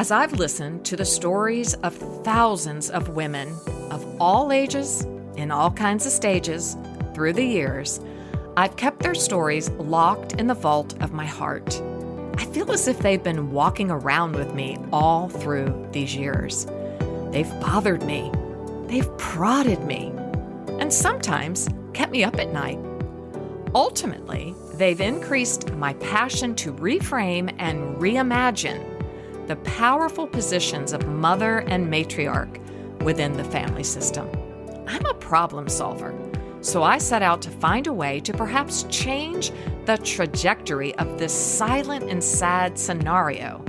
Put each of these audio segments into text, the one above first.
As I've listened to the stories of thousands of women of all ages, in all kinds of stages, through the years, I've kept their stories locked in the vault of my heart. I feel as if they've been walking around with me all through these years. They've bothered me. They've prodded me. And sometimes kept me up at night. Ultimately, they've increased my passion to reframe and reimagine the powerful positions of mother and matriarch within the family system. I'm a problem solver, so I set out to find a way to perhaps change the trajectory of this silent and sad scenario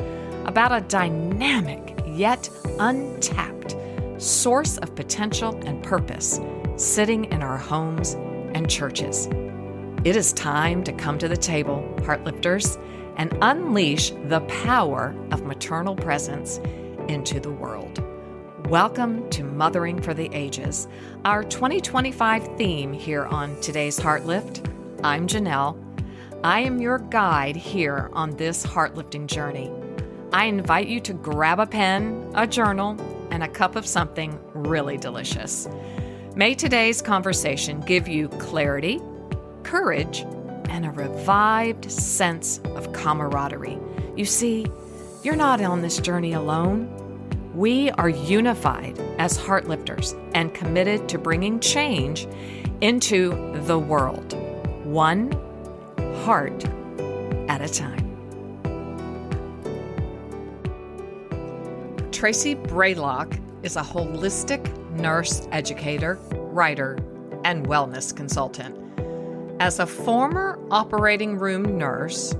about a dynamic yet untapped source of potential and purpose sitting in our homes and churches. It is time to come to the table, Heartlifters, and unleash the power of maternal presence into the world. Welcome to Mothering for the Ages, our 2025 theme here on today's Heartlift. I'm Janelle. I am your guide here on this heartlifting journey. I invite you to grab a pen, a journal, and a cup of something really delicious. May today's conversation give you clarity, courage, and a revived sense of camaraderie. You see, you're not on this journey alone. We are unified as Heartlifters and committed to bringing change into the world, one heart at a time. Tracy Braylock is a holistic nurse educator, writer, and wellness consultant. As a former operating room nurse,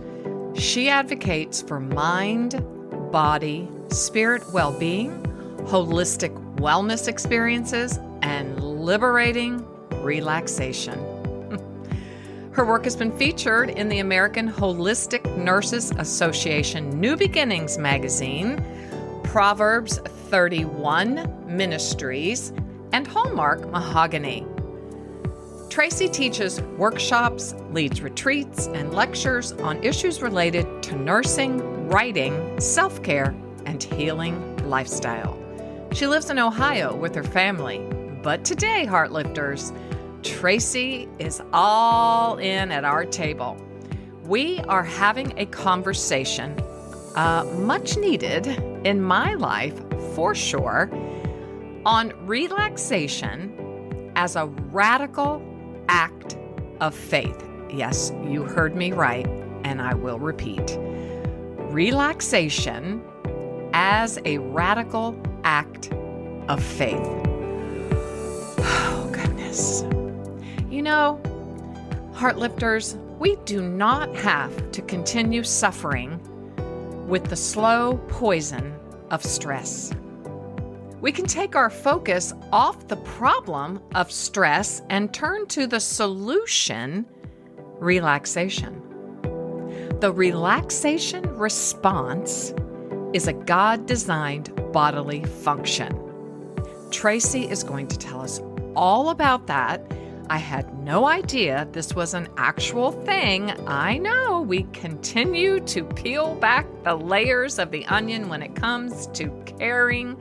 she advocates for mind, body, spirit well-being, holistic wellness experiences, and liberating relaxation. Her work has been featured in the American Holistic Nurses Association New Beginnings magazine, Proverbs 31 Ministries, and Hallmark Mahogany. Tracy teaches workshops, leads retreats, and lectures on issues related to nursing, writing, self-care, and healing lifestyle. She lives in Ohio with her family. But today, Heartlifters, Tracy is all in at our table. We are having a conversation, much needed in my life for sure, on relaxation as a radical act of faith. Yes, you heard me right, and I will repeat. Relaxation as a radical act of faith. Oh, goodness. You know, Heartlifters, we do not have to continue suffering with the slow poison of stress. We can take our focus off the problem of stress and turn to the solution, relaxation. The relaxation response is a God-designed bodily function. Tracy is going to tell us all about that. I had no idea this was an actual thing. I know we continue to peel back the layers of the onion when it comes to caring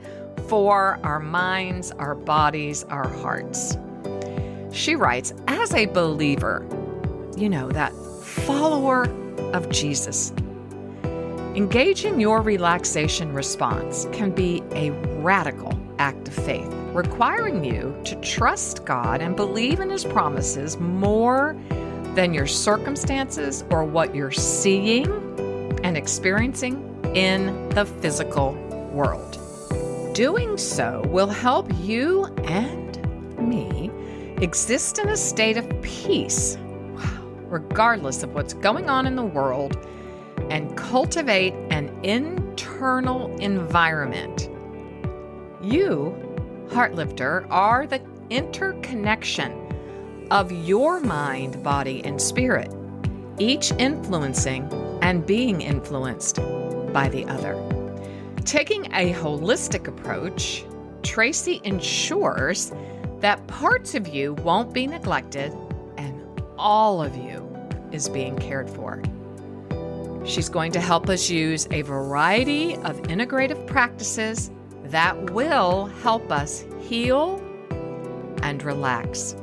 for our minds, our bodies, our hearts. She writes, as a believer, you know, that follower of Jesus, engaging your relaxation response can be a radical act of faith, requiring you to trust God and believe in His promises more than your circumstances or what you're seeing and experiencing in the physical world. Doing so will help you and me exist in a state of peace, regardless of what's going on in the world, and cultivate an internal environment. You, Heartlifter, are the interconnection of your mind, body, and spirit, each influencing and being influenced by the other. Taking a holistic approach, Tracy ensures that parts of you won't be neglected and all of you is being cared for. She's going to help us use a variety of integrative practices that will help us heal and relax.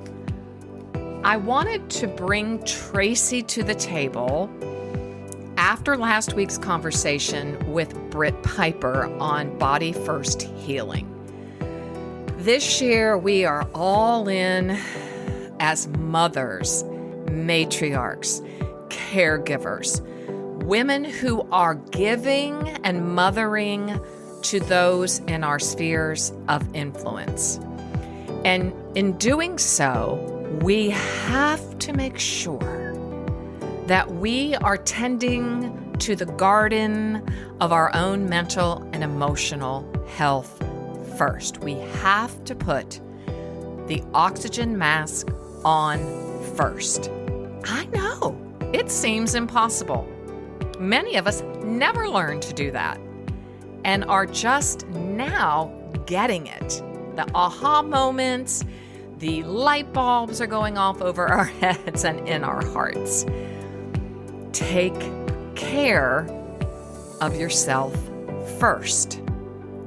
I wanted to bring Tracy to the table after last week's conversation with Britt Piper on Body First Healing. This year, we are all in as mothers, matriarchs, caregivers, women who are giving and mothering to those in our spheres of influence. And in doing so, we have to make sure that we are tending to the garden of our own mental and emotional health first. We have to put the oxygen mask on first. I know, it seems impossible. Many of us never learned to do that and are just now getting it. The aha moments, the light bulbs are going off over our heads and in our hearts. Take care of yourself first.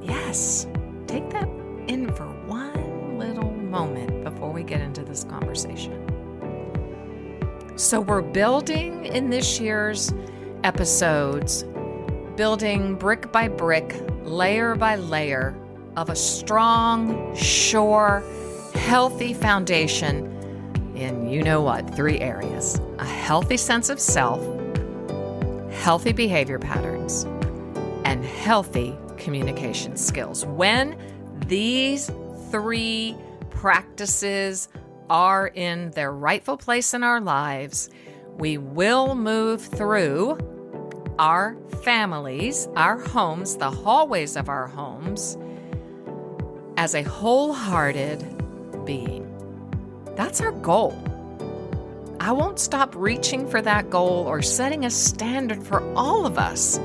Yes, take that in for one little moment before we get into this conversation. So we're building in this year's episodes, building brick by brick, layer by layer of a strong, sure, healthy foundation in, you know what, 3 areas: a healthy sense of self, healthy behavior patterns, and healthy communication skills. When these 3 practices are in their rightful place in our lives, we will move through our families, our homes, the hallways of our homes, as a wholehearted being. That's our goal. I won't stop reaching for that goal or setting a standard for all of us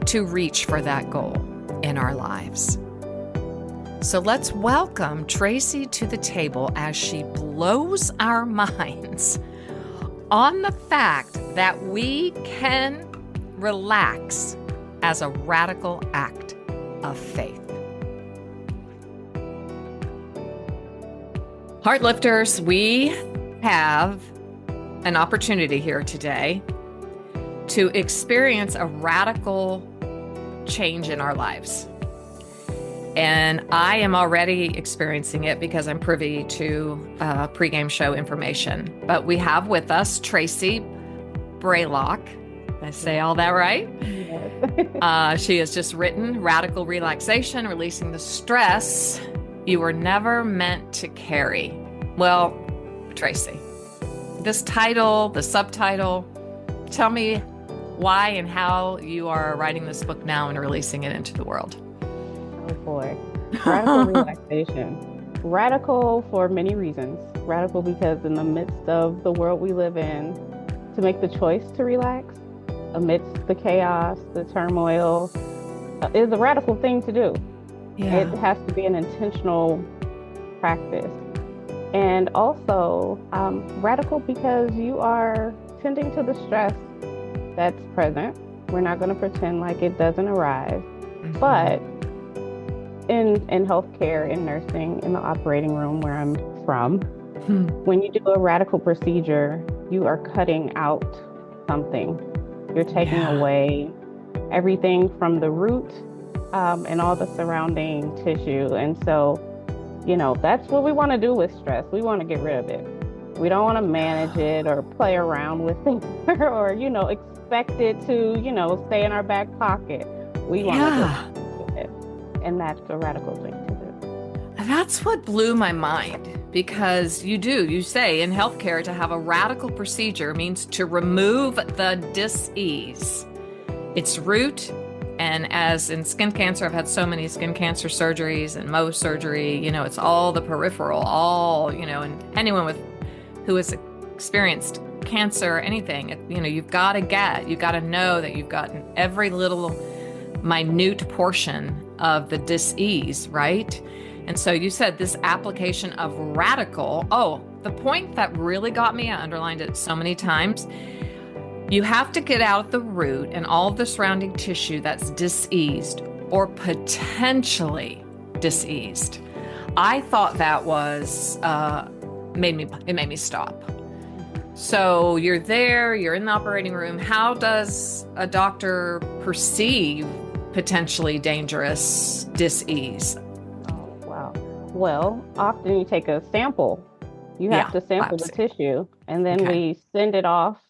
to reach for that goal in our lives. So let's welcome Tracy to the table as she blows our minds on the fact that we can relax as a radical act of faith. Heartlifters, we have an opportunity here today to experience a radical change in our lives. And I am already experiencing it because I'm privy to pregame show information. But we have with us Tracy Braylock. Did I say all that right? Yes. She has just written Radical Relaxation, Releasing the Stress You Were Never Meant to Carry. Well, Tracy, this title, the subtitle, tell me why and how you are writing this book now and releasing it into the world. Oh boy. Radical relaxation. Radical for many reasons. Radical because in the midst of the world we live in, to make the choice to relax amidst the chaos, the turmoil, is a radical thing to do. Yeah. It has to be an intentional practice. And also radical because you are tending to the stress that's present. We're not going to pretend like it doesn't arrive. Mm-hmm. But in healthcare, in nursing, in the operating room where I'm from, when you do a radical procedure, you are cutting out something. You're taking away everything from the root and all the surrounding tissue. And so, that's what we want to do with stress. We want to get rid of it. We don't want to manage it or play around with it or, expect it to, stay in our back pocket. We want to do it. And that's a radical thing to do. That's what blew my mind, because you say in healthcare to have a radical procedure means to remove the dis-ease, its root. And as in skin cancer, I've had so many skin cancer surgeries and Mohs surgery, it's all the peripheral, and anyone who has experienced cancer, anything, you've got to know that you've gotten every little minute portion of the dis-ease, right? And so you said this application of radical, the point that really got me, I underlined it so many times, You have to get out the root and all of the surrounding tissue that's diseased or potentially diseased. I thought that was made me stop. Mhm. So you're there, you're in the operating room. How does a doctor perceive potentially dangerous disease? Oh, wow. Well, often you take a sample. You have Yeah, to sample the biopsy. tissue and then Okay. we send it off.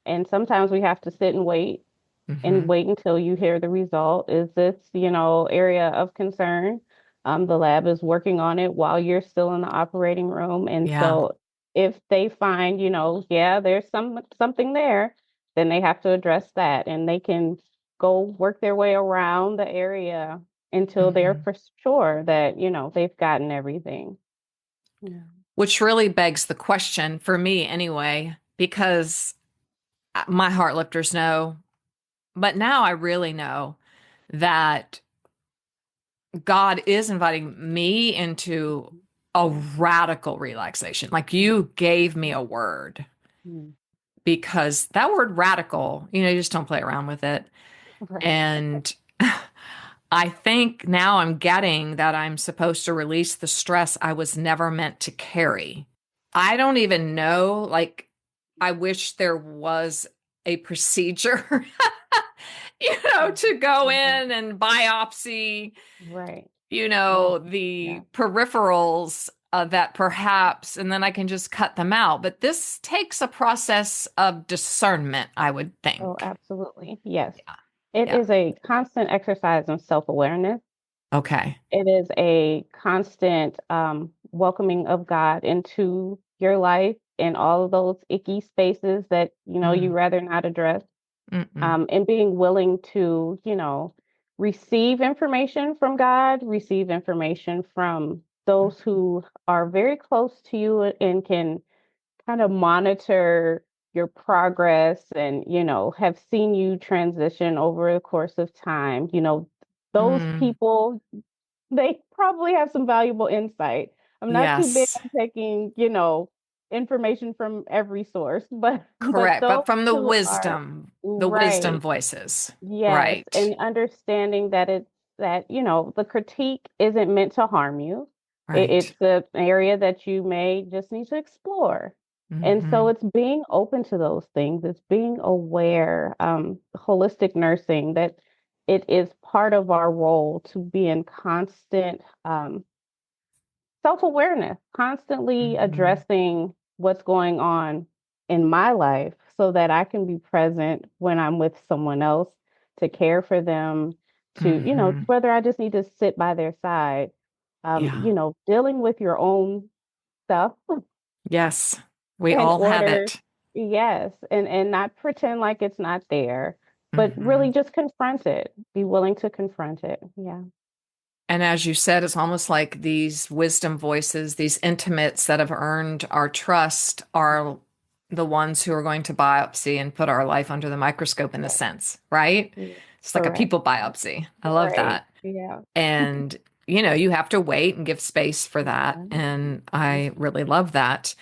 And sometimes we have to sit and Hmm. wait until you hear the result. Is this, area of concern? The lab is working on it while you're still in the operating room. And Yeah. so if they find, yeah, there's something there, then they have to address that and they can go work their way around the area until they're Hmm. for sure that, they've gotten everything. Yeah. Which really begs the question for me anyway, because my heart lifters know, but now I really know that God is inviting me into a radical relaxation. Like you gave me a word Mhm. because that word radical, you just don't play around with it. Right. And I think now I'm getting that I'm supposed to release the stress I was never meant to carry. I don't even know, like, I wish there was a procedure, to go Mhm. in and biopsy, Right. Yeah. Yeah. the peripherals that perhaps, and then I can just cut them out. But this takes a process of discernment, I would Oh, think. absolutely. Yes. Yeah. It Yeah. is a constant exercise in self-awareness. Okay. It is a constant welcoming of God into your life and all of those icky spaces that, you Mm, rather not address. mm-mm, And being willing to, receive information from God, receive information from those who are very close to you and can kind of monitor your progress and have seen you transition over the course of time. Those mm. people, they probably have some valuable insight. I'm not too big Yes. on taking information from every source, but Correct. those But from who are the wisdom right. voices. Yes, Right. and understanding that the critique isn't meant to harm you. Right. It's an area that you may just need to explore. And so Hmm. it's being open to those things. It's being aware, holistic nursing, that it is part of our role to be in constant self-awareness, constantly Hmm. addressing what's going on in my life so that I can be present when I'm with someone else to care for them, to, Hmm. whether I just need to sit by their side, Yeah. dealing with your own stuff Yes. We in all have order, it. yes, and not pretend like it's not there, but Hmm. really just confront it, be willing to confront it. Yeah. And as you said, it's almost like these wisdom voices, these intimates that have earned our trust are the ones who are going to biopsy and put our life under the microscope in a Correct. sense, right? Yeah. It's like a Correct. people biopsy. I love Right. that. Yeah. And, you have to wait and give space for that. Yeah. And I really love that.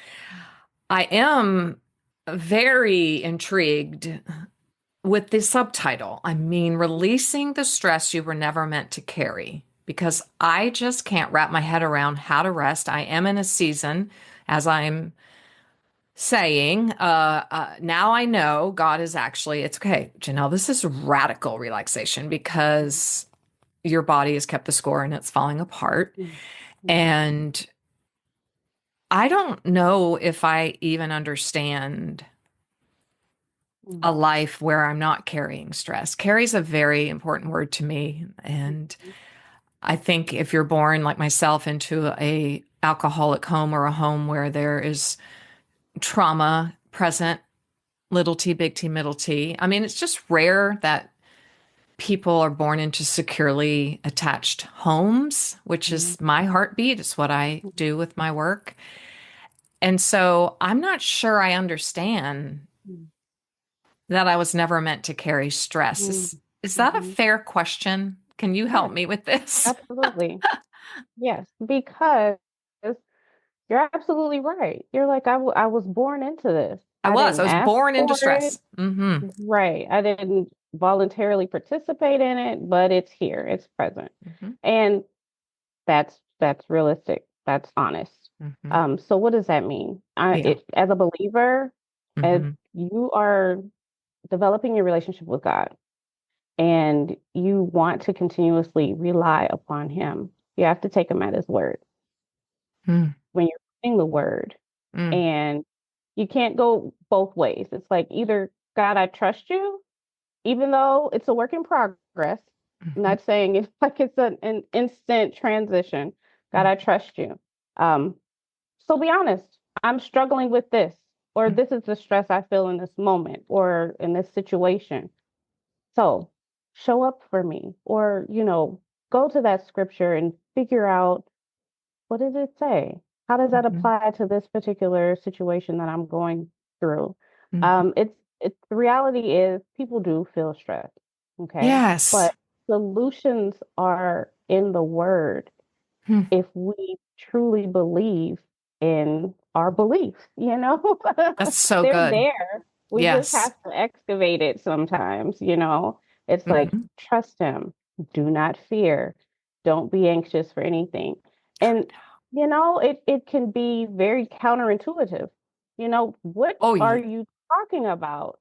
I am very intrigued with the subtitle. I mean, releasing the stress you were never meant to carry, because I just can't wrap my head around how to rest. I am in a season, as I'm saying, now I know God is actually, it's okay, Janelle, this is radical relaxation because your body has kept the score and it's falling apart. Mhm. And I don't know if I even understand a Mhm. life where I'm not carrying stress. Carries a very important word to me. And Mhm. I think if you're born like myself into a alcoholic home or a home where there is trauma present, little t, big T, middle T. I mean, it's just rare that people are born into securely attached homes, which Mhm. is my heartbeat. It's what I do with my work. And so I'm not sure I understand Mhm. that I was never meant to carry stress. Mhm. Is that a Mhm. fair question? Can you help Yes, me with this? absolutely. Yes, because you're absolutely right. You're like, I was born into this. I I was. I didn't was ask born into for it. stress. Hmm. Right. I didn't voluntarily participate in it, but it's here. It's present. Hmm. And that's realistic. That's honest. Hmm. So what does that mean? Yeah. As a believer, as Hmm. you are developing your relationship with God and you want to continuously rely upon him, you have to take him at his word. Mm. When you're reading the word, Mm. and you can't go both ways. It's like either God, I trust you, even though it's a work in progress. I'm Hmm. not saying it's like it's an instant transition. God, I trust you. Um, so be honest. I'm struggling with this, or Mm. this is the stress I feel in this moment, or in this situation. So show up for me, or go to that scripture and figure out, what does it say? How does that Mhm. apply to this particular situation that I'm going through? Mhm. It's the reality is people do feel stressed, okay? Yes. But solutions are in the word Hmm. if we truly believe in our beliefs. That's so They're good. there. We just Yes. have to excavate it sometimes. It's like, Hmm. trust him, do not fear, don't be anxious for anything. And it can be very counterintuitive. What Oh, are you talking about?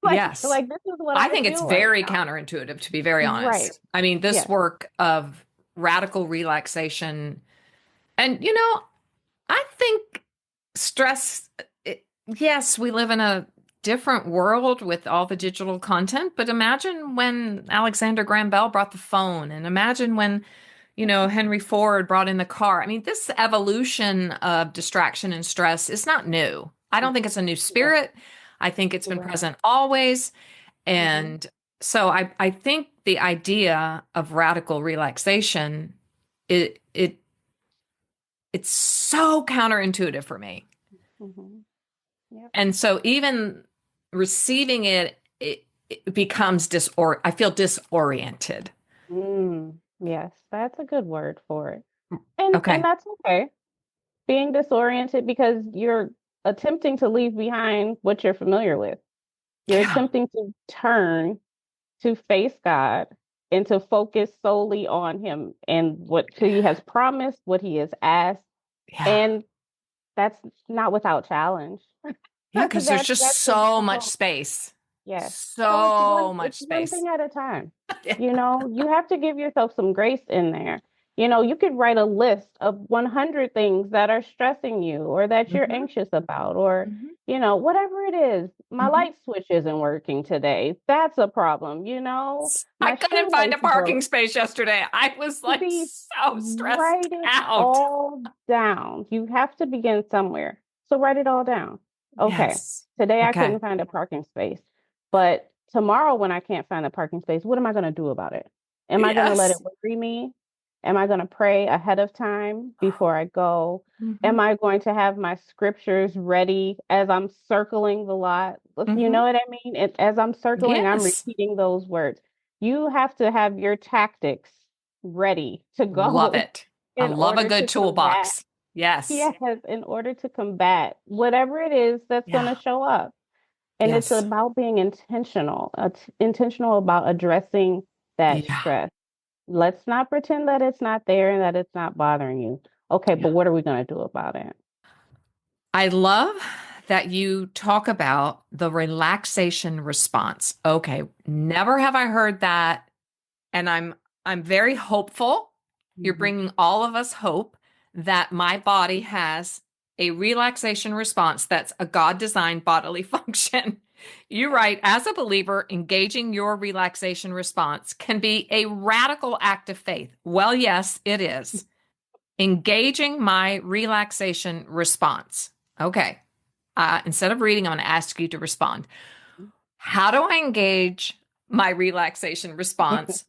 yes. Like this is what I I think it's feel right very now. counterintuitive, to be very Right. honest. I mean, this Yes. work of radical relaxation, and I think stress, yes, we live in a different world with all the digital content, but imagine when Alexander Graham Bell brought the phone, and imagine when Henry Ford brought in the car. I mean, this evolution of distraction and stress is not new. I don't think it's a new Yes. spirit. I think it's been Right. present always. Hmm. And so I think the idea of radical relaxation, it it's so counterintuitive for me. Hmm. Yep. And so even receiving it becomes I feel disoriented. Yes, that's a good word for it. And Okay. that's okay. Being disoriented because you're attempting to leave behind what you're familiar with. You're Yeah. attempting to turn to face God and to focus solely on him and what he has promised, what he has asked. Yeah. And that's not without challenge. Yeah, because there's just That's a so much difficult. space. Yes. So it's one So it's much one space. thing at a time. Yeah. You have to give yourself some grace in there. You could write a list of 100 things that are stressing you or that you're Hmm. anxious about or Hmm. whatever it is. My Hmm. light switch isn't working today. That's a problem. I My couldn't find shoelace a broke. parking space yesterday. I was like See, so stressed write it out. all down. You have to begin somewhere. So write it all down. Okay. Yes. Today I Okay. couldn't find a parking space. But tomorrow when I can't find a parking space, what am I going to do about it? Am I going to let it Yes. worry me? Am I going to pray ahead of time before I go? Hmm. Am I going to have my scriptures ready as I'm circling the lot? You Hmm. know what I mean? As I'm circling, I'm Yes. repeating those words. You have to have your tactics ready to Love go it. I in love a order to good combat. toolbox. Yes. Yes, in order to combat whatever it is that's going Yeah. to show up. And it's Yes. about being intentional, intentional about addressing that Yeah. stress. Let's not pretend that it's not there and that it's not bothering you. Okay, Yeah. but what are we going to do about it? I love that you talk about the relaxation response. Okay, never have I heard that, and I'm very hopeful. You're Mhm. bringing all of us hope that my body has a relaxation response that's a God-designed bodily function. You write, as a believer, engaging your relaxation response can be a radical act of faith. Well, yes, it is. Engaging my relaxation response. Okay. Instead of reading, I'm going to ask you to respond. How do I engage my relaxation response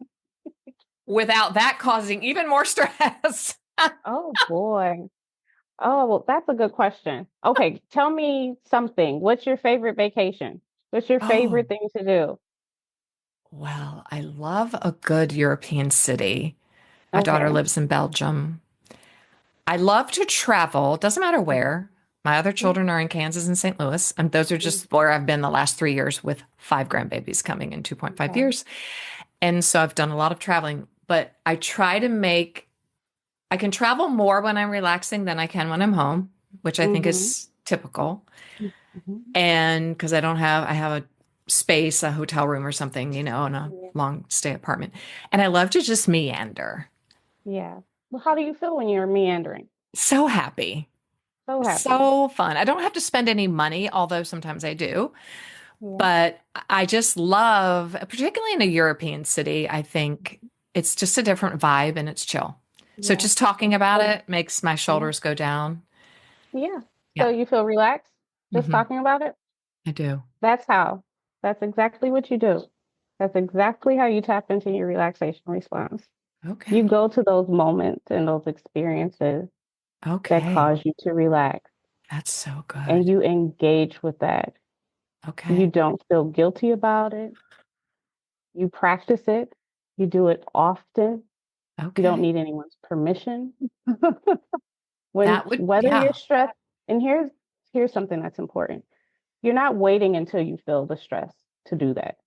without that causing even more stress? Oh boy. Oh, well, that's a good question. Okay, tell me something. What's your favorite vacation? What's your Oh, favorite thing to do? well, I love a good European city. My daughter Okay. lives in Belgium. I love to travel, doesn't matter where. My other children are in Kansas and St. Louis, and those are just where I've been the last 3 years with 5 grandbabies coming in 2.5 Okay. years. And so I've done a lot of traveling, but I can travel more when I'm relaxing than I can when I'm home, which I think Mm-hmm. is typical. Mm-hmm. And because I have a space, a hotel room or something, in a Yeah. long stay apartment. And I love to just meander. Yeah. Well, how do you feel when you're meandering? So happy. So happy. So fun. I don't have to spend any money, although sometimes I do. Yeah. But I just love, particularly in a European city, I think it's just a different vibe and it's chill. So Yeah. just talking about So, it makes my yeah. shoulders go down. Yeah. So Yeah. you feel relaxed just Hmm. talking about it? I do. That's how. That's exactly what you do. That's exactly how you tap into your relaxation response. You Okay. go to those moments and those experiences that Okay. cause you to relax That's so and good. you engage with that. You Okay. don't feel guilty about it. You practice it. You do it often. You don't Okay. need anyone's permission. When That would, whether you're yeah. stressed, and here's something that's important. You're not waiting until you feel the stress to do that.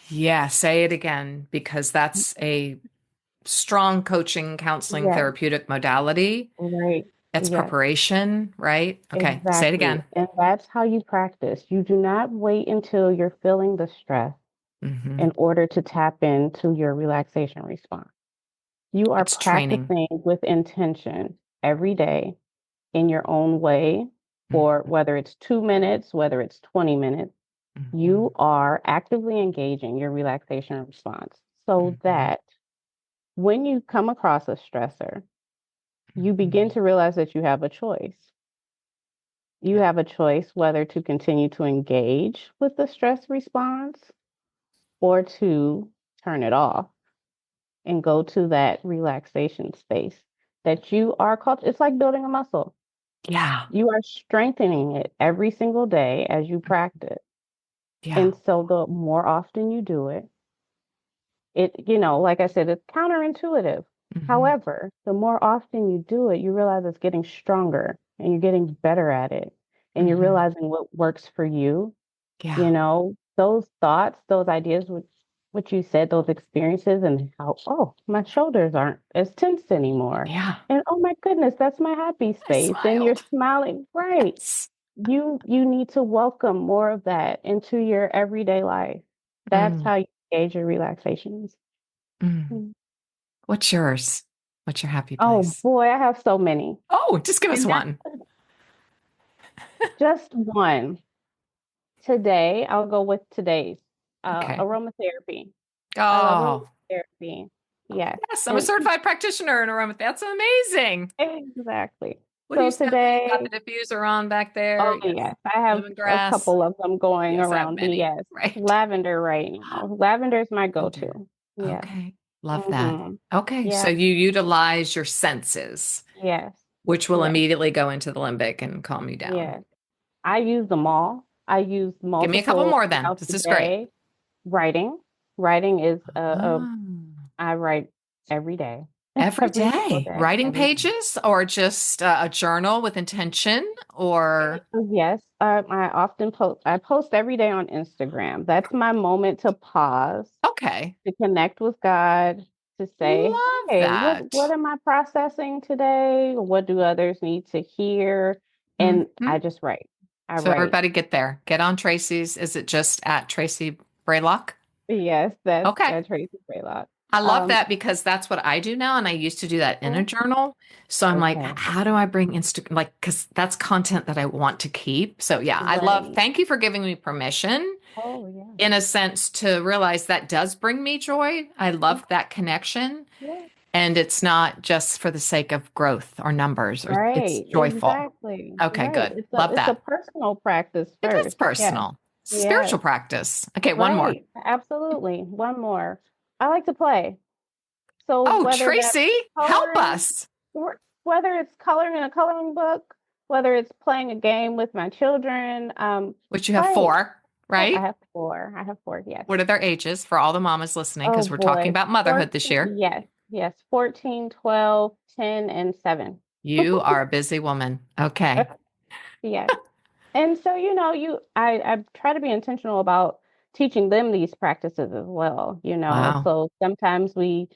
Yeah. Say it again, because that's a strong coaching, counseling, Yeah, therapeutic modality. right. That's Yes, preparation, right? Okay. Say it exactly. again. And that's how you practice. You do not wait until you're feeling the stress Hmm. in order to tap into your relaxation response. You are It's training. practicing with intention every day in your own way, for Hmm. whether it's 2 minutes, whether it's 20 minutes, Hmm. you are actively engaging your relaxation response so Hmm. that when you come across a stressor, you begin Hmm. to realize that you have a choice. You Yeah. have a choice whether to continue to engage with the stress response or to turn it off and go to that relaxation space that you are called. It's like building a muscle. Yeah. You are strengthening it every single day as you practice. Yeah. And so the more often you do it, like I said, it's counterintuitive. Hmm. However, the more often you do it, you realize it's getting stronger and you're getting better at it. And you're Hmm. realizing what works for you. Yeah. Those thoughts, those ideas, what you said, those experiences, and how, oh, my shoulders aren't as tense anymore. Yeah. And oh my goodness, that's my happy I space. And you're smiled. smiling, right? Yes. You need to welcome more of that into your everyday life. That's Mm. how you engage your relaxations. Mm. Mm. What's yours? What's your happy Oh place? boy, I have so many. Oh, just give us And one. just one. Today, I'll go with today's Okay. aromatherapy. I love Oh, aromatherapy. Yes. yes. I'm a And certified practitioner in aromatherapy. That's amazing. exactly. What are you So smelling? You got today, the diffuser on back there. oh Yes. yes, I have a Lemongrass. couple of them going Yes, I have around me. many. Yes. Right. Lavender right now. Lavender is my Lavender. go-to. Yes. Okay. Love that. Mm-hmm. Okay. So Yeah. you utilize your senses, Yes. which will Yes. immediately go into the limbic and calm you down. Yes. I use them all. I use Give me a couple multiple more then. throughout This the is great. day. Writing. Writing is Oh. I write every day. Every Every single day. day. Writing Every day. pages or just a journal with intention or Yes, I often post. I post every day on Instagram. That's my moment to pause, okay. to connect with God, to say, Love "Hey, what that. am I processing today? What do others need to hear?" And Hmm. I just write. I So write. everybody get there. Get on Tracy's. Is it just at Tracy Braylock? Yes, Okay. that's Tracy Braylock. I love Um, that because that's what I do now. And I used to do that in a journal. So I'm like, okay, how do I bring like, because that's content that I want to keep. So yeah, right. thank you for giving me permission Oh yeah. in a sense to realize that does bring me joy. I love that connection. Yeah. And it's not just for the sake of growth or numbers, or it's Right, joyful. exactly. Okay, Right. good. It's Love a that. personal practice It is first. Yes. personal, Yes. spiritual practice. Okay, one more. Right. Absolutely. One more. I like to play. So Oh, whether that's Tracy, help coloring, us. whether it's coloring in a coloring book, whether it's playing a game with my children, Which you have play. four, Oh, I right? have four. I have four, yes. What are their ages for all the mamas listening? Oh Because we're talking boy. about motherhood this 14, year. yes, yes. 14, 12, 10, and 7. You are a busy woman. Okay. Yes. And so, I try to be intentional about teaching them these practices as well, Wow. So sometimes we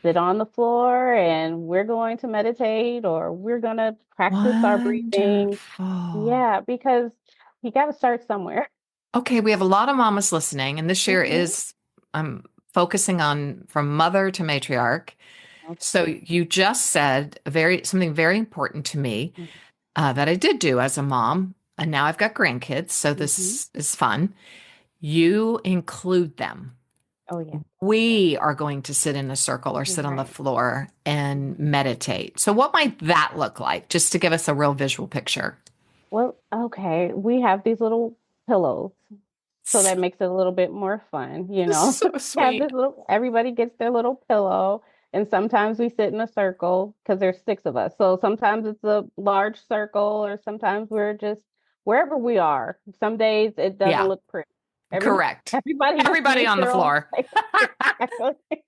sit on the floor and we're going to meditate or we're going to practice our breathing. Wonderful. Yeah, because you got to start somewhere. Okay, we have a lot of mamas listening, and this year Hmm. is I'm focusing on from mother to matriarch. So Okay. you just said something very important to me that I did do as a mom, and now I've got grandkids, so Mm-hmm. this is fun. You include them. Oh, yeah. Yeah. We are going to sit in a circle or sit on the Right. floor and Mhm. meditate. So, what might that look like? Just to give us a real visual picture. Well, okay. We have these little pillows. So that makes it a little bit more fun, So Have this sweet. everybody gets their little pillow, and sometimes we sit in a circle because there's six of us. So sometimes it's a large circle, or sometimes we're just wherever we are. Some days it doesn't Yeah, look pretty. Every correct. everybody just Everybody needs on the their own floor. space. Exactly.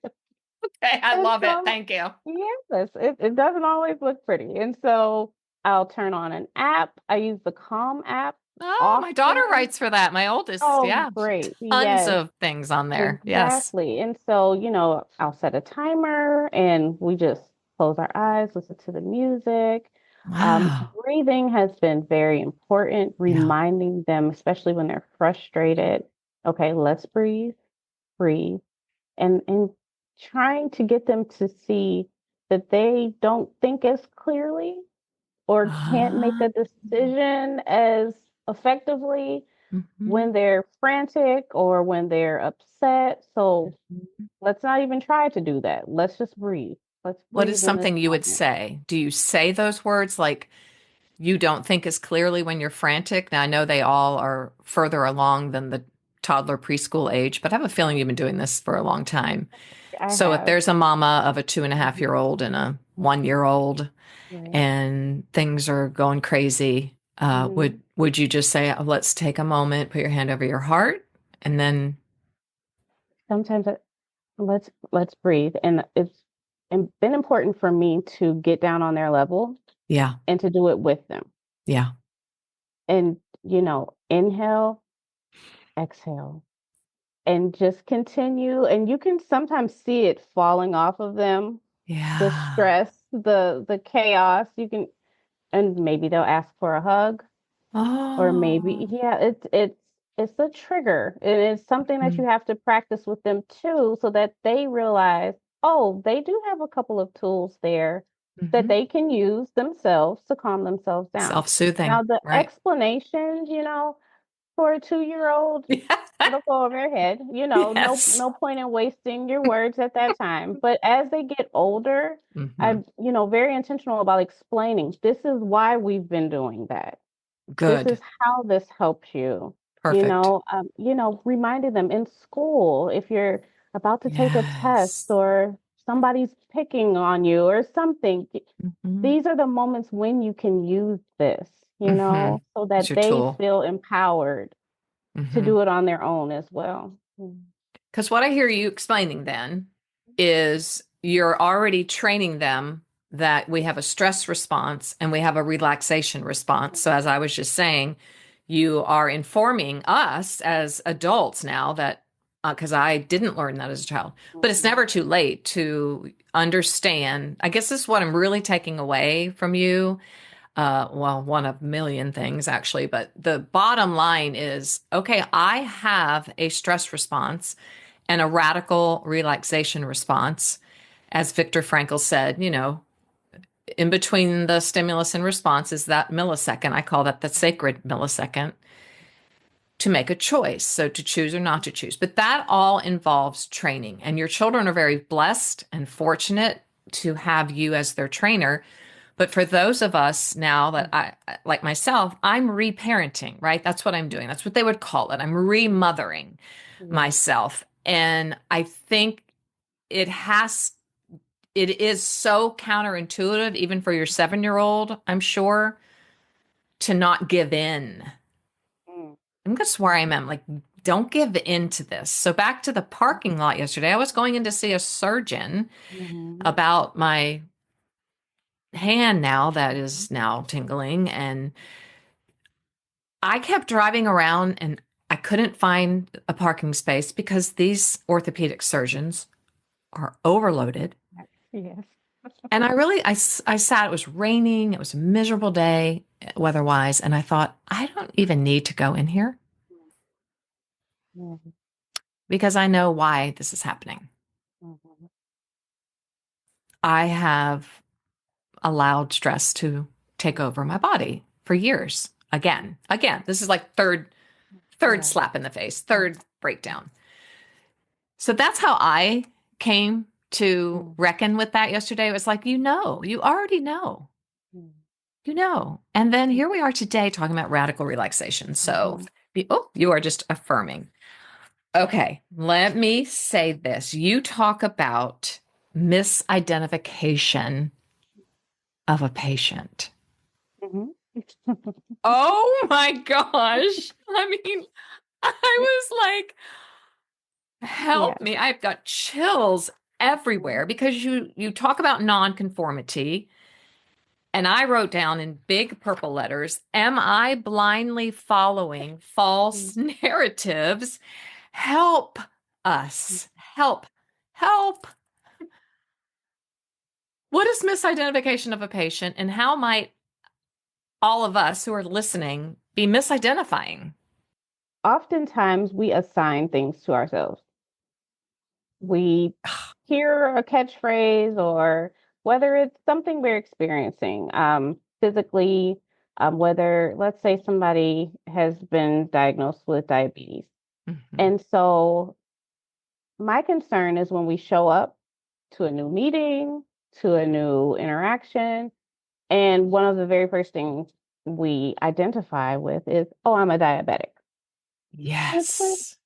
Okay, I And love it. so, Thank you. yes, it doesn't always look pretty. And so I'll turn on an app. I use the Calm app Oh, my daughter often. writes for that. My oldest. Oh, Yeah. great. Tons Yes. of things on there. Yes. Exactly. And so, I'll set a timer and we just close our eyes, listen to the music. Wow. Breathing has been very important, Yeah. reminding them, especially when they're frustrated, okay, let's breathe, breathe, and trying to get them to see that they don't think as clearly or can't make Ah. a decision as effectively Mhm. when they're frantic or when they're upset. So Mhm. let's not even try to do that. Let's just breathe. Let's What is breathe in this something you would moment. say? Do you say those words like you don't think as clearly when you're frantic? Now, I know they all are further along than the toddler preschool age, but I have a feeling you've been doing this for a long time. I So if have. there's a mama of a 2.5 year Mhm. old and a 1 year old Right. and things are going crazy, Hmm. would you just say, oh, let's take a moment, put your hand over your heart, and then, Sometimes let's breathe, and been important for me to get down on their level yeah, and to do it with them. yeah, And inhale, exhale, and just continue. And you can sometimes see it falling off of them, the yeah. stress, the chaos. You can, and maybe they'll ask for a hug, or maybe, Oh, yeah, it's a trigger. It is something that mhm, you have to practice with them too, so that they realize, oh, they do have a couple of tools there that mhm. they can use themselves to calm themselves down. Self-soothing, Now, the right? explanations, for a 2-year-old, it'll go over their head. No, Yes. no point in wasting your words at that time. But as they get older, Hmm. I'm, very intentional about explaining this is why we've been doing that. This Good. is how this helps you. Perfect. Reminding them in school if you're about to take a test Yes. or somebody's picking on you or something. Hmm. These are the moments when you can use this, Hmm. so It's that your they tool. feel empowered to Hmm. do it on their own as well. Mm. Because what I hear you explaining then is you're already training them that we have a stress response and we have a relaxation response. So, as I was just saying, you are informing us as adults now that, because I didn't learn that as a child, but it's Mhm. never too late to understand. I guess this is what I'm really taking away from you, well, one of a million things actually, but the bottom line is okay, I have a stress response and a radical relaxation response. As Viktor Frankl said, in between the stimulus and response is that millisecond. I call that the sacred millisecond to make a choice. So to choose or not to choose. But that all involves training. And your children are very blessed and fortunate to have you as their trainer. But for those of us now that like myself, I'm reparenting, right? That's what I'm doing. That's what they would call it. I'm remothering Yes. myself. And I think it has, it is so counterintuitive, even for your 7 year old, I'm sure, to not give in. Mm. And that's where I'm at. Like, don't give in to this. So back to the parking lot yesterday, I was going in to see a surgeon Mhm. about my hand now that is now tingling. And I kept driving around and I couldn't find a parking space because these orthopedic surgeons are overloaded. Yes. And I sat, it was raining, it was a miserable day weather-wise, and I thought, I don't even need to go in here Mhm. because I know why this is happening. Mhm. I have allowed stress to take over my body for years. Again, this is like third Right. slap in the face, third breakdown. So that's how I came to Mhm. reckon with that yesterday. It was like, you already know, Mhm. And then here we are today talking about radical relaxation. So, Mhm. you are just affirming. Okay, let me say this. You talk about misidentification of a patient. Mhm. Oh my gosh. I mean, I was like, help Yes. me. I've got chills everywhere Mhm. because you talk about nonconformity. And I wrote down in big purple letters, am I blindly following false narratives? Help us. Help. What is misidentification of a patient and how might all of us who are listening be misidentifying? Oftentimes we assign things to ourselves. We hear a catchphrase or whether it's something we're experiencing physically, whether, let's say, somebody has been diagnosed with diabetes. Mhm. And so my concern is when we show up to a new meeting, to a new interaction, and one of the very first things we identify with is, oh, I'm a diabetic. And it's like, Yes.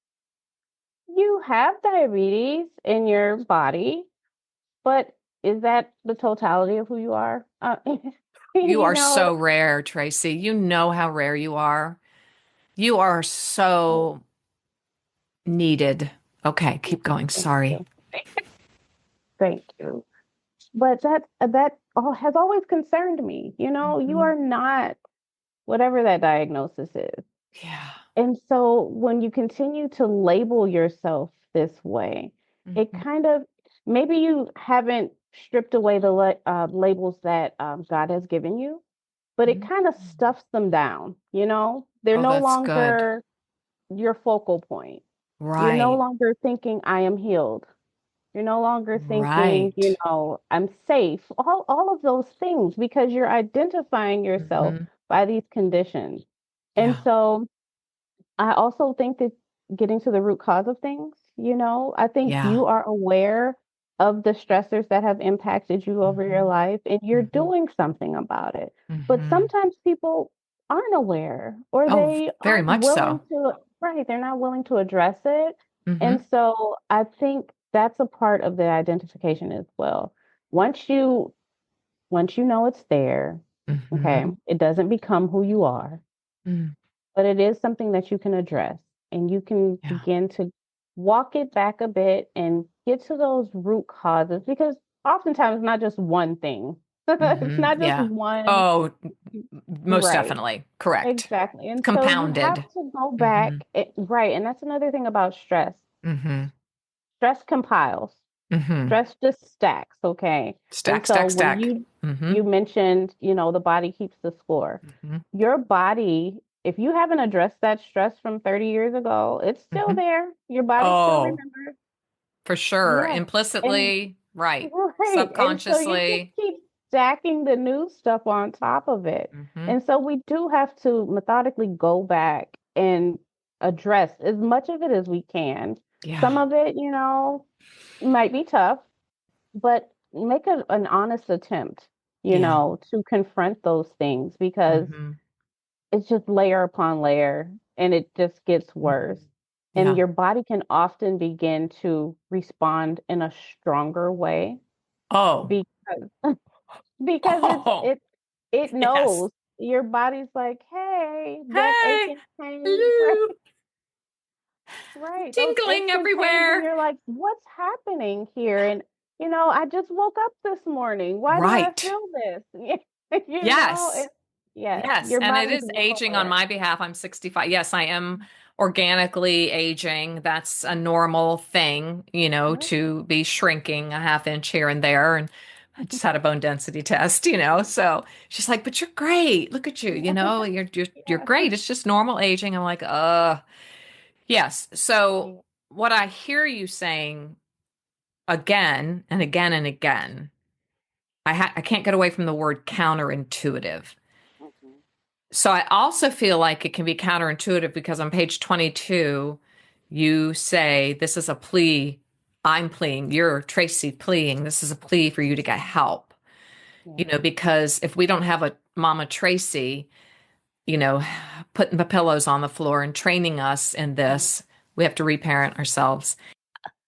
you have diabetes in your body, but is that the totality of who you are? You You are know, so rare, Tracy. You know how rare you are. You are so needed. Okay, keep going. thank Sorry. you. Thank you. But that all has always concerned me. You know, you Mhm. are not whatever that diagnosis is. Yeah. And so when you continue to label yourself this way, it Mhm. kind of maybe you haven't stripped away the labels that God has given you, but it Mhm. kind of stuffs them down. You know, they're Oh, no that's good. longer your focal point. You're no Right. longer thinking, I am healed. You're no longer thinking, Right. I'm safe. All of those things because you're identifying yourself Hmm. by these conditions. And Yeah. so I also think that getting to the root cause of things, I think Yeah. you are aware of the stressors that have impacted you over your Hmm. life and you're Hmm. doing something about it. But Hmm. sometimes people aren't aware or Oh, they very aren't much willing so. to, right, they're not willing to address it. And Hmm. so I think that's a part of the identification as well. Once you once you know it's there, okay, Hmm. it doesn't become who you are, Mm. but it is something that you can address and you can Yeah. begin to walk it back a bit and get to those root causes because oftentimes it's not just one thing. It's Hmm. not just Yeah. one, Oh, most right. definitely. Correct. Exactly. And so you have Compounded. to go Hmm. back, right. And that's another thing about stress. Hmm. Stress compiles. Hmm. Stress just stacks, okay? And Stack, so stack, when stack. you Hmm. mentioned, the body keeps the score. Hmm. Your body, if you haven't addressed that stress from 30 years ago, it's still Hmm. there. Your body still Oh, remembers. for sure. Yeah. And Implicitly, right. right. And so you just Subconsciously. keep stacking the new stuff on top of it. Hmm. And so we do have to methodically go back and address as much of it as we can. Some Yeah. of it, might be tough, but make an honest attempt, Yeah. to confront those things because Hmm. it's just layer upon layer and it just gets worse. Hmm. And Yeah. your body can often begin to respond in a stronger way Oh. because because it's Oh. it Yes. knows your body's like, hey, that ache Hey. and pain, right? Hello. Right. Those Tingling aches and pains, and everywhere. you're like, what's happening here? And I just woke up this morning. Why do I Right. feel this? You know, Yes. Yes, Yes, your and it body's is well aging on aware. my behalf. I'm 65. Yes, I am organically aging. That's a normal thing, Yep. to be shrinking a half inch here and there. And I just had a bone density test. So she's like, "But you're great. Look at you. You're Yeah. great. It's just normal aging." I'm like, yes." So Yeah. what I hear you saying again and again and again, I can't get away from the word counterintuitive. Mhm. So I also feel like it can be counterintuitive because on page 22, you say, this is a plea. I'm pleading. You're Tracy pleading. This is a plea for you to get help. Yeah. Because if we don't have a Mama Tracy, you know, putting the pillows on the floor and training us in this, we have to reparent ourselves.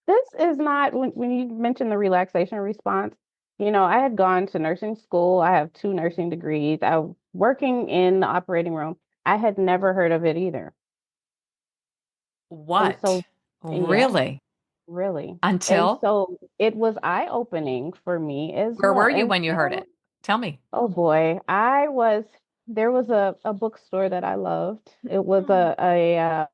This is not when you mentioned the relaxation response. I had gone to nursing school. I have two nursing degrees. I was working in the operating room. I had never heard of it either. And What? so, yeah, Really? really. And Until? so it was eye-opening for me as Where well. were you And when you heard so, it? Tell me. oh boy, there was a bookstore that I loved. It was a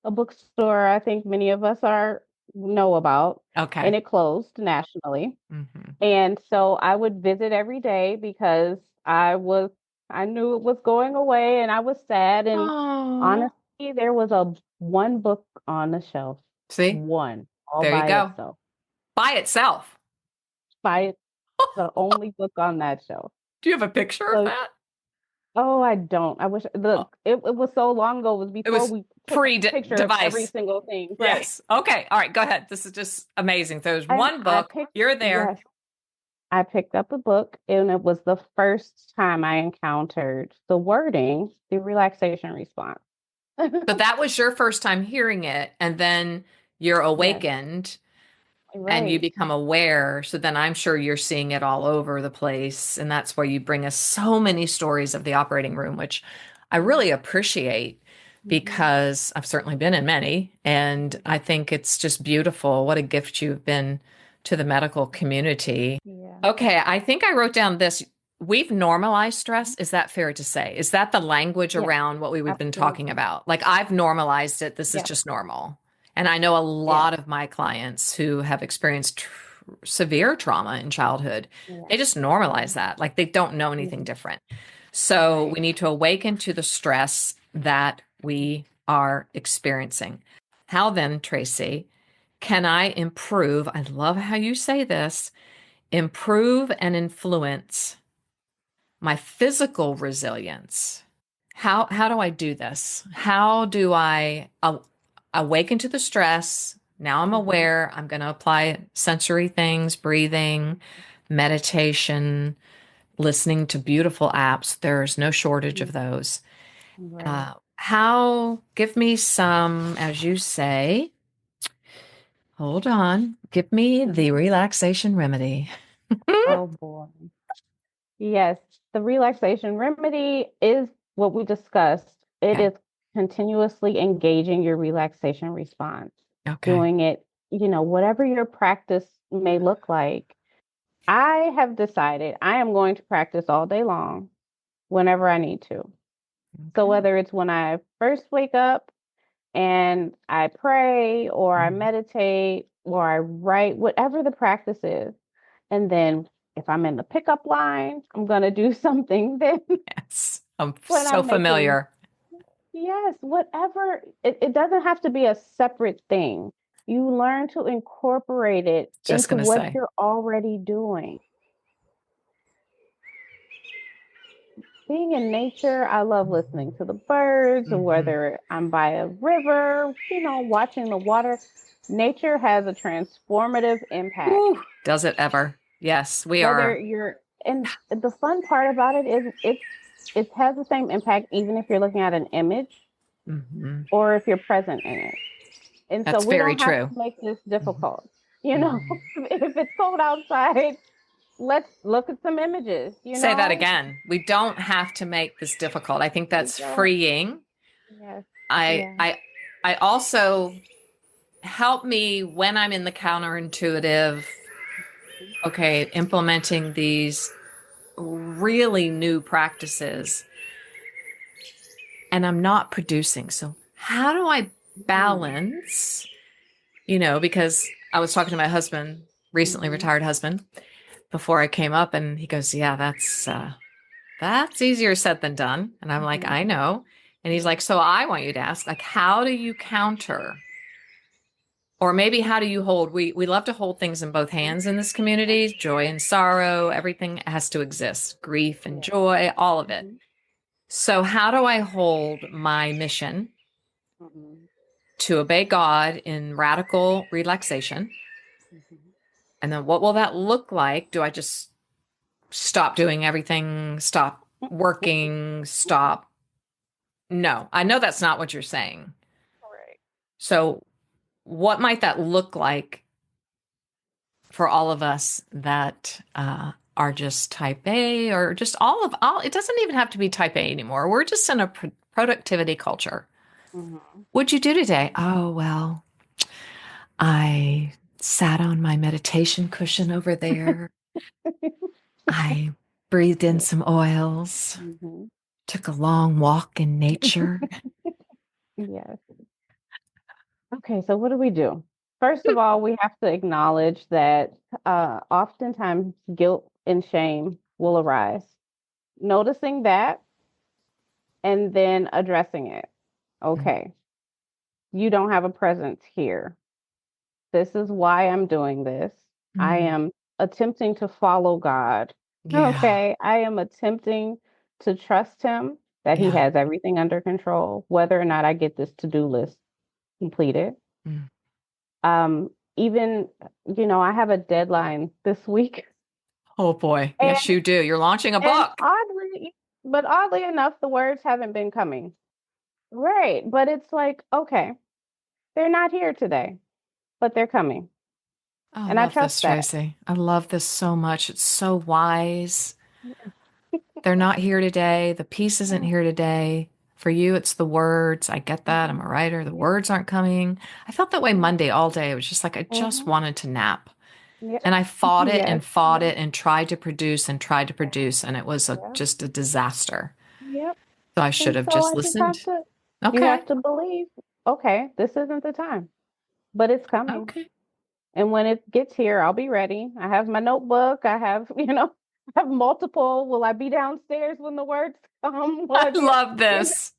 bookstore I think many of us are know about, and Okay. it closed nationally. Hmm. And so I would visit every day because I knew it was going away and I was sad. And Oh, honestly, there was a one book on the shelf, see? one all There you by go. itself. By itself. By it, the only book on that shelf. Do you have a picture of So, that? oh, I don't. I wish Oh, it was so long ago. It was it before was we took a picture of every pre-device. single thing. Right. Yes. Okay. All right. Go ahead. This is just amazing. There's And one book. You're there. yes, I picked up a book, and it was the first time I encountered the wording, the relaxation response. So that was your first time hearing it, and then you're Yes, awakened and you right. become aware. So then I'm sure you're seeing it all over the place. And that's where you bring us so many stories of the operating room, which I Yeah. really appreciate Mhm. because I've certainly been in many. And I think it's just beautiful. What a gift you've been to the medical community. Yeah. Okay, I think I wrote down this. We've normalized stress. Is that fair to say? Is that the language Yes, around what we've been talking absolutely. about? Like I've normalized it. This is Yes, just normal. And I know a yes, lot of my clients who have experienced severe trauma in childhood, yes, they just yes, normalize that. Like they don't know anything yes. different. So Right. we need to awaken to the stress that we are experiencing. How then, Tracy, can I improve? I love how you say this, improve and influence my physical resilience. How do I do this? How do I awaken to the stress? Now I'm Hmm. aware. I'm going to apply sensory things, breathing, meditation, listening to beautiful apps. There's no shortage of those. Right. Give me some, as you say, hold on, give me the relaxation remedy. Oh boy. Yes, the relaxation remedy is what we discussed. It Okay. is continuously engaging your relaxation response, Okay. doing it, whatever your practice may look like. I have decided I am going to practice all day long whenever I need to. So Okay. whether it's when I first wake up and I pray or I Mhm. meditate or I write, whatever the practice is. And then if I'm in the pickup line, I'm going to do something. Then Yes. I'm when so I'm making, familiar. yes, whatever, it doesn't have to be a separate thing. You learn to incorporate it Just into going to what say. you're already doing. Being in nature, I love listening to the birds, or Hmm. whether I'm by a river, watching the water. Nature has a transformative impact. Ooh, does it ever? Yes, we Whether are. you're, and the fun part about it is it has the same impact even if you're looking at an image Hmm. or if you're present in it. And so That's we very don't have true. to make this Hmm. difficult. Hmm. If it's cold outside, let's look at some images. Say that again. We don't have to make this difficult. I think We that's don't. freeing. Yes. I Yeah. I I also help me when I'm in the counterintuitive, okay, implementing these. really new practices and I'm not producing. So, how do I Mhm. balance, because I was talking to my husband, recently Mhm. retired husband, before I came up, and he goes, "Yeah, that's easier said than done." And I'm like, Mhm. "I know." And he's Yeah. like, "So I want you to ask, like, how do you counter, or maybe how do you hold? We love to hold things in both Mhm. hands in this community, joy and sorrow, everything has to exist, grief and Yeah. joy, all of it. Mhm. So how do I hold my mission Mhm. to obey God in radical relaxation? Mhm. And then what will that look like? Do I just stop doing everything, stop working, stop? No, I know that's not what you're saying. Right. So, what might that look like for all of us that are just type A, or just all? It doesn't even have to be type A anymore. We're just in a productivity culture. Mhm. What'd you do today? Oh, well, I sat on my meditation cushion over there. I breathed in Yeah. some oils, Mhm. took a long walk in nature. Yes. Okay, so what do we do? First of all, we have to acknowledge that oftentimes guilt and shame will arise. Noticing that and then addressing it. Okay, you don't have a presence here. This is why I'm doing this. I Mm-hmm. am attempting to follow God. Yeah, Okay, I am attempting to trust Him that He yeah. has everything under control, whether or not I get this to-do list completed. Mm. Even, I have a deadline this week. Oh boy. And Yes, you do. You're launching a and book. oddly enough, the words haven't been coming. Right. But it's like, okay, they're not here today, but they're coming. Oh, I And I love trust this, that. Tracy. I love this so much. It's so wise. They're not here today. The piece isn't Yeah. here today. For you, it's the words. I get that. I'm Mhm. a writer. The Yeah. words aren't coming. I felt that way Yeah. Monday all day. It was just like I just Mhm. wanted to nap. Yeah. And I fought it Yes. and fought Yes. it and tried to produce and tried to produce. And it was Yeah. just a disaster. Yep. So I should And have so just I just have listened. to you Okay. have to believe, okay, this isn't the time, but it's coming. Okay. And when it gets here, I'll be ready. I have my notebook. I have, I have multiple. Will I be downstairs when the words come? Will I I be, love you this.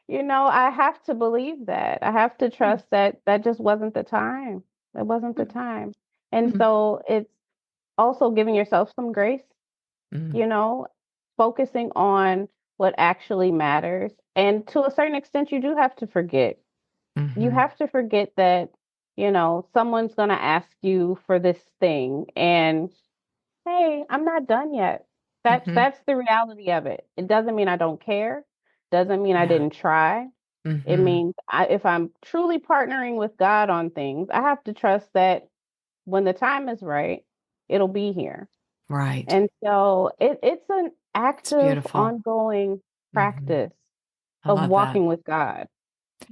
know, I have to believe that. I have to trust that that just wasn't the time. That wasn't the time. And so it's also giving yourself some grace, Mm-hmm. you know, focusing on what actually matters. And to a certain extent, you do have to forget. You Mm-hmm. have to forget that, someone's going to ask you for this thing. And hey, I'm not done yet. That's Mm-hmm. that's the reality of it. It doesn't mean I don't care. Doesn't mean I Yeah. didn't try. It Mm-hmm. means if I'm truly partnering with God on things, I have to trust that when the time is right, it'll be here. Right. And so it's an It's active, beautiful. ongoing Mm-hmm. practice I of love that. walking with God.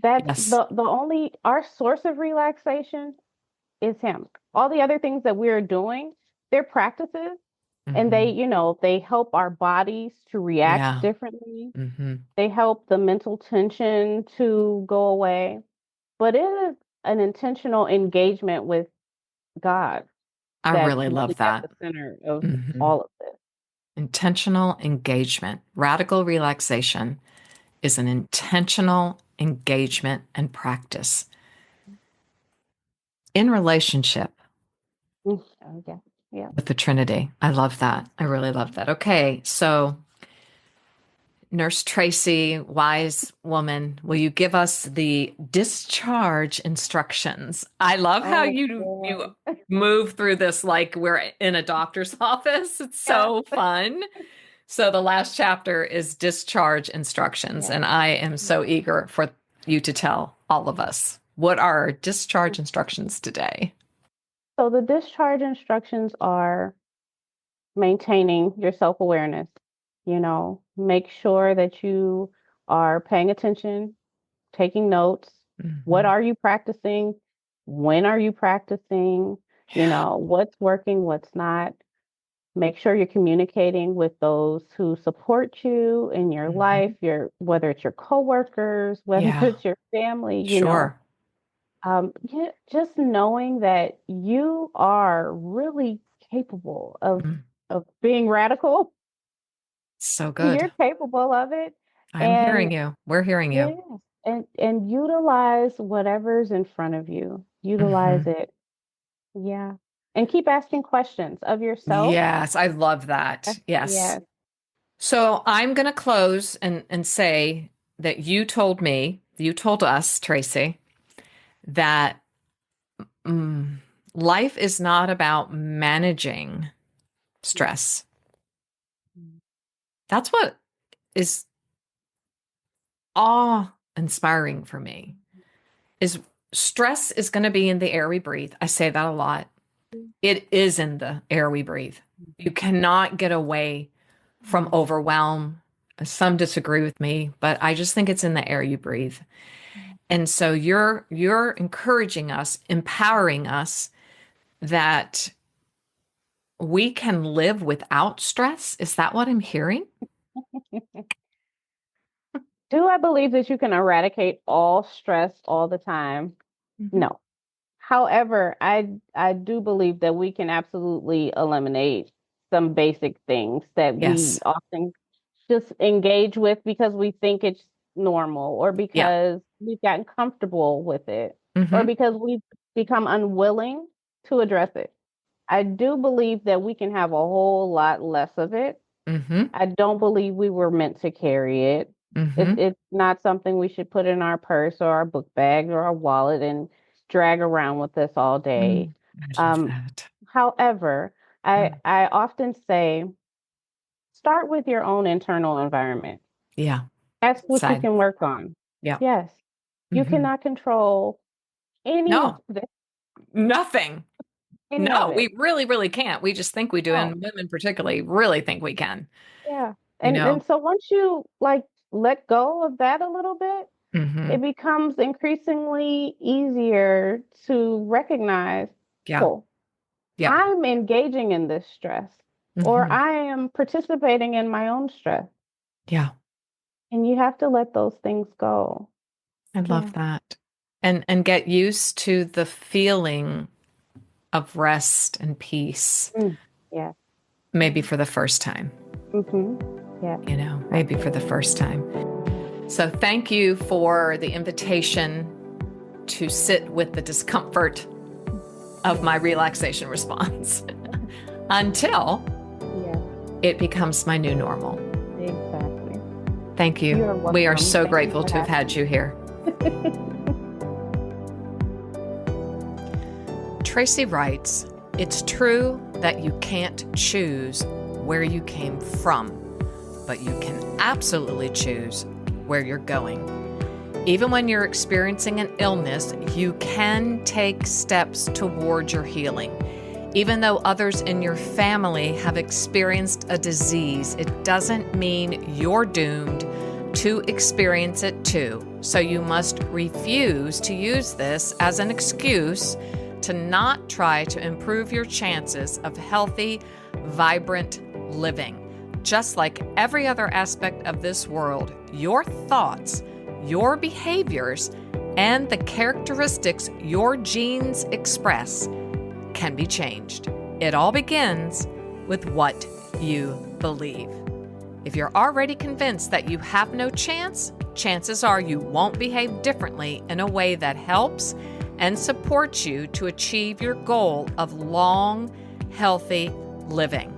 That's Yes. the only our source of relaxation is Him. All the other things that we're doing, they're practices, and Mm-hmm. they help our bodies to react Yeah. differently. Mm-hmm. They help the mental tension to go away. But it is an intentional engagement with God I that's really love really at that. the center of Mm-hmm. all of this. Intentional engagement. Radical relaxation is an intentional engagement and practice in relationship Oh, yeah. Yeah. with the Trinity. I love that. I really love that. Okay, so Nurse Tracy, wise woman, will you give us the discharge instructions? I love how Oh you boy. move through this like we're in a doctor's office. It's Yeah. so fun. So the last chapter is discharge instructions, Yeah. and I am so eager for you to tell all of us what are our discharge instructions today. So the discharge instructions are maintaining your self-awareness. Make sure that you are paying attention, taking notes. What Hmm. are you practicing? When are you practicing? Yeah. What's working, what's not. Make sure you're communicating with those who support you in your life, whether it's your coworkers, whether Yeah, it's your family, sure. yeah, just knowing that you are really capable Mm, of being radical. so good. You're capable of it. I'm hearing And you. We're hearing you. yes, and utilize whatever's in front of you. Utilize Hmm. it. Yeah. And keep asking questions of yourself. Yes, I love that. Yes. Yes. So I'm going to close and say that you told us, Tracy, that mm, life is not about managing stress. That's what is awe-inspiring for me. Is stress is going to be in the air we breathe. I say that a lot. It is in the air we breathe. You cannot get away from overwhelm. Some disagree with me, but I just think it's in the air you breathe. And so you're encouraging us, empowering us that we can live without stress. Is that what I'm hearing? Do I believe that you can eradicate all stress all the time? Hmm. No. However, I do believe that we can absolutely eliminate some basic things that we Yes. often just engage with because we think it's normal or Yeah. because we've gotten comfortable with it or Hmm. because we've become unwilling to address it. I do believe that we can have a whole lot less of it. Hmm. I don't believe we were meant to carry it. Hmm. It's not something we should put in our purse or our book bag or our wallet and drag around with us all day. I love Um, that. however, I Mm. I often say start with your own internal environment. Yeah. That's what you Side. can work on. Yeah. Yes, you Hmm. cannot control any of No, this, nothing. any of No, it. we really, really can't. We just think we do. No. And women particularly really think we can, Yeah. you know? And so once you like let go of that a little bit, Hmm. it becomes increasingly easier to recognize, Yeah. oh, Yeah. I'm engaging in this stress, or Hmm. I am participating in my own stress. Yeah. And you have to let those things go. I Yeah. love that. And get used to the feeling of rest and peace, Mm. Yeah. maybe for the first time, Mm-hmm. Yeah. maybe for the first time. So thank you for the invitation to sit with the discomfort of my relaxation response until Yeah. it becomes my new normal. Exactly. Thank you. You're We are welcome. so Thank you grateful for to have having had you here. me. Tracy writes, "It's true that you can't choose where you came from, but you can absolutely choose where you're going. Even when you're experiencing an illness, you can take steps toward your healing. Even though others in your family have experienced a disease, it doesn't mean you're doomed to experience it too. So you must refuse to use this as an excuse to not try to improve your chances of healthy, vibrant living. Just like every other aspect of this world, your thoughts, your behaviors, and the characteristics your genes express can be changed. It all begins with what you believe. If you're already convinced that you have no chance, chances are you won't behave differently in a way that helps and supports you to achieve your goal of long, healthy living.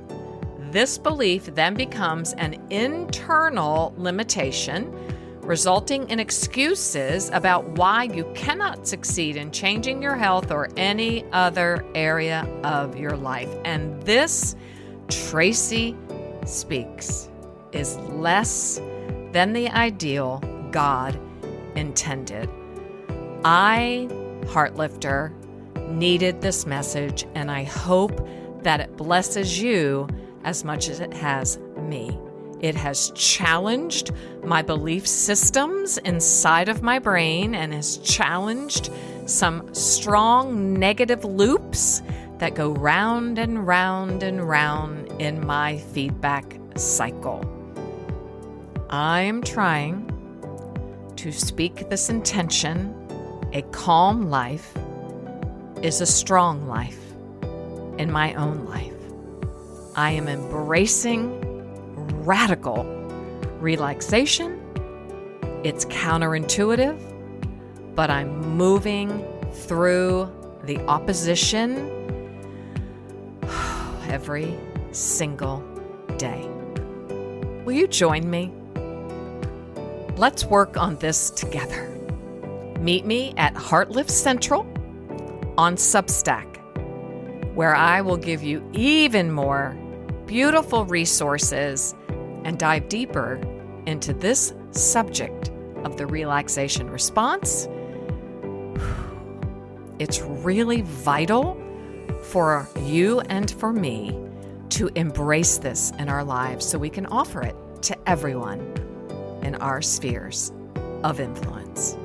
This belief then becomes an internal limitation, resulting in excuses about why you cannot succeed in changing your health or any other area of your life. And this, Tracy speaks, is less than the ideal God intended. I, Heartlifter, needed this message, and I hope that it blesses you as much as it has me. It has challenged my belief systems inside of my brain and has challenged some strong negative loops that go round and round and round in my feedback cycle. I am trying to speak this intention: a calm life is a strong life in my own life. I am embracing radical relaxation. It's counterintuitive, but I'm moving through the opposition every single day. Will you join me? Let's work on this together. Meet me at Heartlift Central on Substack, where I will give you even more beautiful resources and dive deeper into this subject of the relaxation response. It's really vital for you and for me to embrace this in our lives so we can offer it to everyone in our spheres of influence.